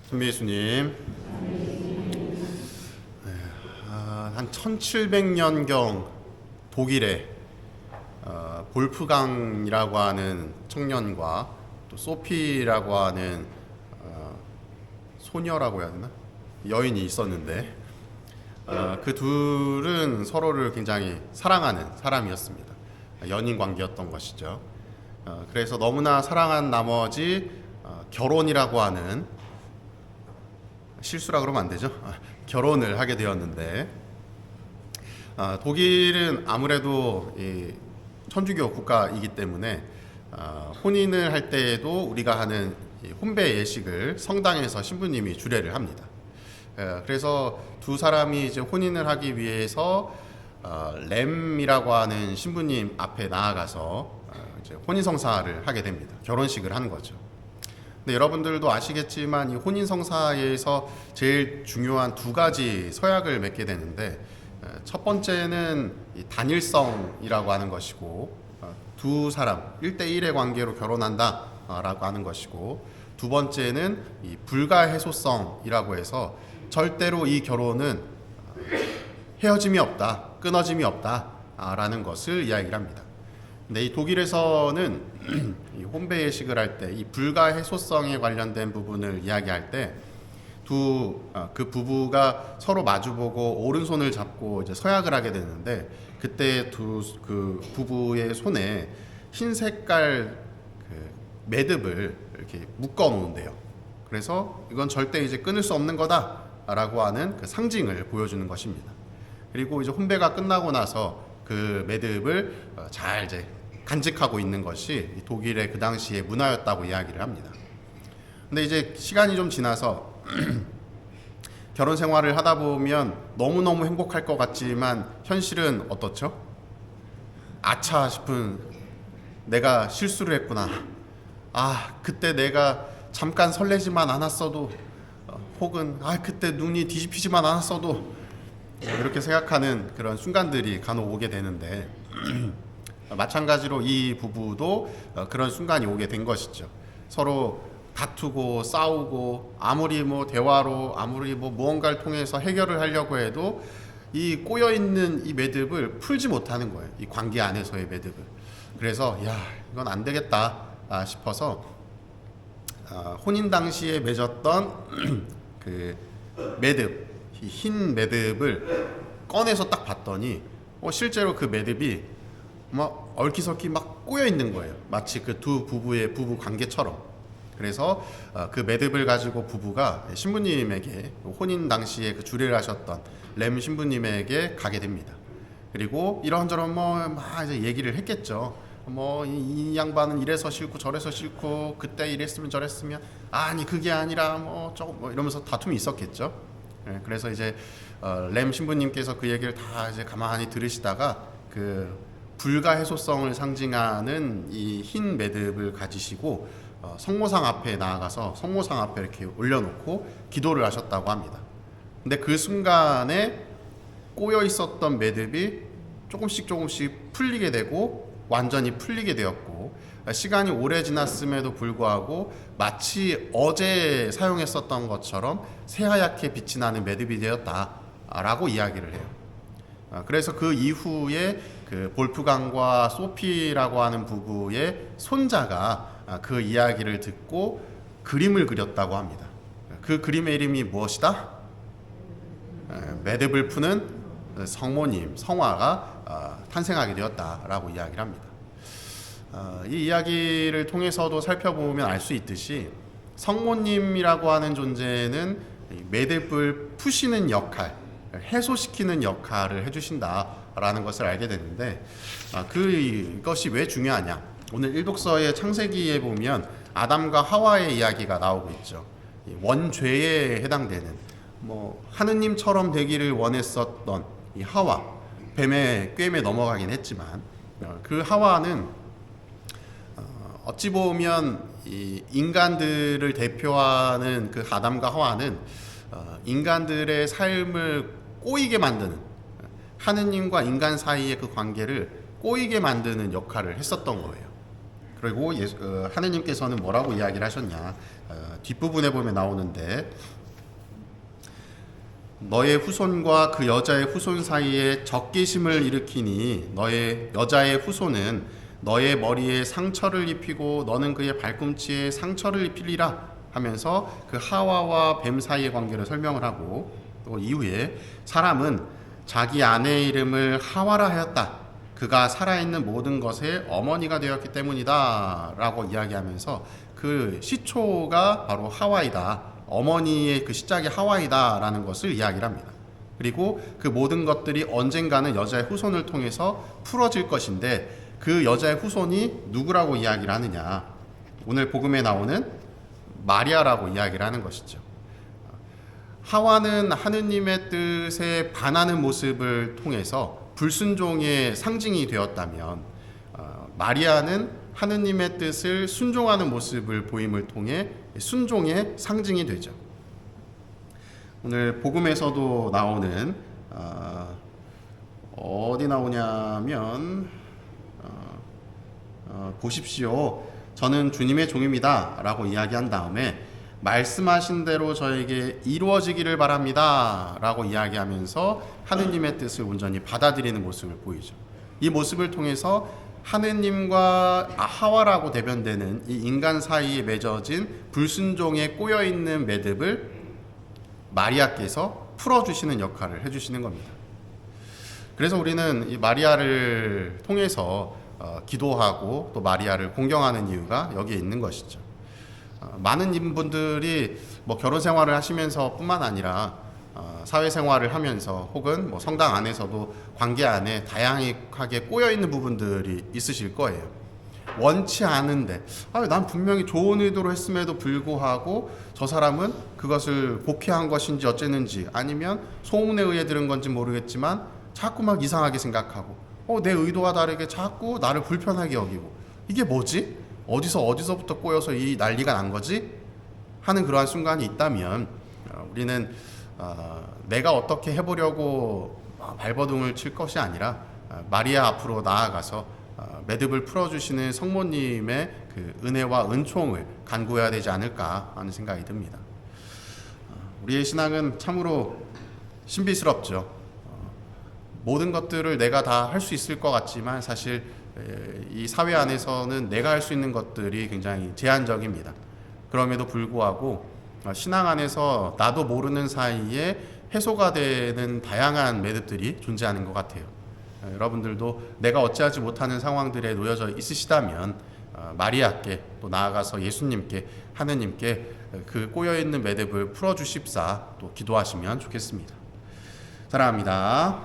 선미 예수님, 한 1700년경 독일에 볼프강이라고 하는 청년과 또 소피라고 하는 소녀라고 해야 되나? 여인이 있었는데 그 둘은 서로를 굉장히 사랑하는 사람이었습니다. 연인 관계였던 것이죠. 그래서 너무나 사랑한 나머지 결혼이라고 하는, 실수라 그러면 안 되죠. 결혼을 하게 되었는데, 독일은 아무래도 이 천주교 국가이기 때문에 혼인을 할 때에도 우리가 하는 혼배 예식을 성당에서 신부님이 주례를 합니다. 그래서 두 사람이 이제 혼인을 하기 위해서 램이라고 하는 신부님 앞에 나아가서 이제 혼인성사를 하게 됩니다. 결혼식을 하는 거죠. 근데 여러분들도 아시겠지만 이 혼인성사에서 제일 중요한 두 가지 서약을 맺게 되는데, 첫 번째는 이 단일성이라고 하는 것이고, 두 사람 1대1의 관계로 결혼한다 라고 하는 것이고, 두 번째는 이 불가해소성이라고 해서 절대로 이 결혼은 헤어짐이 없다, 끊어짐이 없다 라는 것을 이야기를 합니다. 근데 이 독일에서는 이 혼배 예식을 할 때 이 불가해소성에 관련된 부분을 이야기할 때 그 부부가 서로 마주보고 오른손을 잡고 이제 서약을 하게 되는데, 그때 그 부부의 손에 흰 색깔 그 매듭을 이렇게 묶어 놓은대요. 그래서 이건 절대 이제 끊을 수 없는 거다라고 하는 그 상징을 보여주는 것입니다. 그리고 이제 혼배가 끝나고 나서 그 매듭을 잘 이제 간직하고 있는 것이 독일의 그 당시의 문화였다고 이야기를 합니다. 근데 이제 시간이 좀 지나서 결혼 생활을 하다 보면 너무너무 행복할 것 같지만 현실은 어떻죠? 아차 싶은, 내가 실수를 했구나. 그때 내가 잠깐 설레지만 않았어도, 혹은 그때 눈이 뒤집히지만 않았어도, 이렇게 생각하는 그런 순간들이 간혹 오게 되는데 마찬가지로 이 부부도 그런 순간이 오게 된 것이죠. 서로 다투고 싸우고 아무리 대화로 아무리 무언가를 통해서 해결을 하려고 해도 이 꼬여있는 이 매듭을 풀지 못하는 거예요. 이 관계 안에서의 매듭을. 그래서 이건 안 되겠다 싶어서 혼인 당시에 맺었던 그 매듭, 이 흰 매듭을 꺼내서 딱 봤더니 실제로 그 매듭이 막 얽히설키 막 꼬여 있는 거예요. 마치 그 두 부부의 부부 관계처럼. 그래서 그 매듭을 가지고 부부가 신부님에게, 혼인 당시에 그 주례를 하셨던 램 신부님에게 가게 됩니다. 그리고 이런저런 막 이제 얘기를 했겠죠. 이 양반은 이래서 싫고 저래서 싫고 그때 이랬으면 저랬으면, 아니 그게 아니라 이러면서 다툼이 있었겠죠. 그래서 이제 램 신부님께서 그 얘기를 다 이제 가만히 들으시다가 그 불가해소성을 상징하는 이 흰 매듭을 가지시고 성모상 앞에 나아가서 성모상 앞에 이렇게 올려놓고 기도를 하셨다고 합니다. 근데 그 순간에 꼬여 있었던 매듭이 조금씩 풀리게 되고 완전히 풀리게 되었고, 시간이 오래 지났음에도 불구하고 마치 어제 사용했었던 것처럼 새하얗게 빛이 나는 매듭이 되었다라고 이야기를 해요. 그래서 그 이후에 그 볼프강과 소피라고 하는 부부의 손자가 그 이야기를 듣고 그림을 그렸다고 합니다. 그 그림의 이름이 무엇이다? 매듭을 푸는 성모님, 성화가 탄생하게 되었다라고 이야기를 합니다. 이 이야기를 통해서도 살펴보면 알 수 있듯이 성모님이라고 하는 존재는 매듭을 푸시는 역할, 해소시키는 역할을 해주신다라는 것을 알게 되는데, 그것이 왜 중요하냐? 오늘 일독서의 창세기에 보면 아담과 하와의 이야기가 나오고 있죠. 원죄에 해당되는, 하느님처럼 되기를 원했었던 이 하와, 뱀의 꾀임에 넘어가긴 했지만 그 하와는 어찌 보면 이 인간들을 대표하는 그 아담과 하와는 인간들의 삶을 꼬이게 만드는, 하느님과 인간 사이의 그 관계를 꼬이게 만드는 역할을 했었던 거예요. 그리고 하느님께서는 뭐라고 이야기를 하셨냐. 뒷부분에 보면 나오는데, 너의 후손과 그 여자의 후손 사이에 적개심을 일으키니 너의 여자의 후손은 너의 머리에 상처를 입히고 너는 그의 발꿈치에 상처를 입히리라 하면서 그 하와와 뱀 사이의 관계를 설명을 하고, 또 이후에 사람은 자기 아내의 이름을 하와라 하였다. 그가 살아있는 모든 것의 어머니가 되었기 때문이다 라고 이야기하면서 그 시초가 바로 하와이다. 어머니의 그 시작이 하와이다 라는 것을 이야기를 합니다. 그리고 그 모든 것들이 언젠가는 여자의 후손을 통해서 풀어질 것인데, 그 여자의 후손이 누구라고 이야기를 하느냐. 오늘 복음에 나오는 마리아라고 이야기를 하는 것이죠. 하와는 하느님의 뜻에 반하는 모습을 통해서 불순종의 상징이 되었다면, 마리아는 하느님의 뜻을 순종하는 모습을 보임을 통해 순종의 상징이 되죠. 오늘 복음에서도 나오는 어디 나오냐면 보십시오. 저는 주님의 종입니다 라고 이야기한 다음에 말씀하신 대로 저에게 이루어지기를 바랍니다 라고 이야기하면서 하느님의 뜻을 온전히 받아들이는 모습을 보이죠. 이 모습을 통해서 하느님과 하와라고 대변되는 이 인간 사이에 맺어진 불순종에 꼬여있는 매듭을 마리아께서 풀어주시는 역할을 해주시는 겁니다. 그래서 우리는 이 마리아를 통해서 기도하고 또 마리아를 공경하는 이유가 여기에 있는 것이죠. 많은 분들이 뭐 결혼 생활을 하시면서 뿐만 아니라 사회생활을 하면서 혹은 뭐 성당 안에서도 관계 안에 다양하게 꼬여있는 부분들이 있으실 거예요. 원치 않은데 난 분명히 좋은 의도로 했음에도 불구하고 저 사람은 그것을 복해한 것인지 어쨌는지, 아니면 소문에 의해 들은 건지 모르겠지만 자꾸 막 이상하게 생각하고 내 의도와 다르게 자꾸 나를 불편하게 여기고, 이게 뭐지? 어디서부터 꼬여서 이 난리가 난 거지? 하는 그러한 순간이 있다면 우리는 내가 어떻게 해보려고 발버둥을 칠 것이 아니라 마리아 앞으로 나아가서 매듭을 풀어주시는 성모님의 그 은혜와 은총을 간구해야 되지 않을까 하는 생각이 듭니다. 우리의 신앙은 참으로 신비스럽죠. 모든 것들을 내가 다 할 수 있을 것 같지만 사실 이 사회 안에서는 내가 할 수 있는 것들이 굉장히 제한적입니다. 그럼에도 불구하고 신앙 안에서 나도 모르는 사이에 해소가 되는 다양한 매듭들이 존재하는 것 같아요. 여러분들도 내가 어찌하지 못하는 상황들에 놓여져 있으시다면 마리아께, 또 나아가서 예수님께, 하느님께 그 꼬여있는 매듭을 풀어주십사 또 기도하시면 좋겠습니다. 사랑합니다.